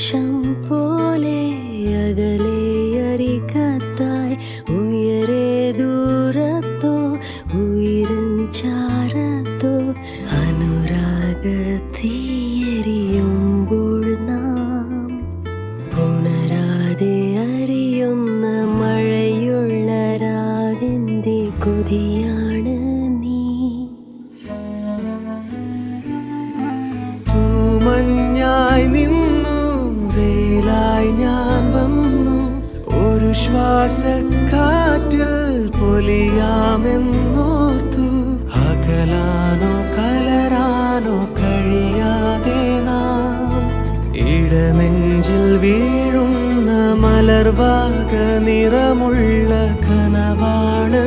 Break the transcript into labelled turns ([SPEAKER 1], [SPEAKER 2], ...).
[SPEAKER 1] ആകാശം പോലെ അകലെ അരികത്തായി ഉയരെ ദൂരത്തോ ഉയരും ചാരത്തോ അനുരാഗത്തീയെരിയുമ്പോൾ നാം ഉണരാതെ അറിയുന്ന മഴയുള്ള രാവിൻ്റെ കൊതിയാണ് നീ.
[SPEAKER 2] തൂമഞ്ഞായി നിന്നു വേലായി ഞാൻ വന്നു, ഒരു ശ്വാസക്കാറ്റിൽ പൊലിയാമെന്നോർത്തു. അകലാനോ കലരാനോ കഴിയാതെ നാം ഇടനെഞ്ചിൽ വീഴുന്ന മലർവാക നിറമുള്ള കനവാണ്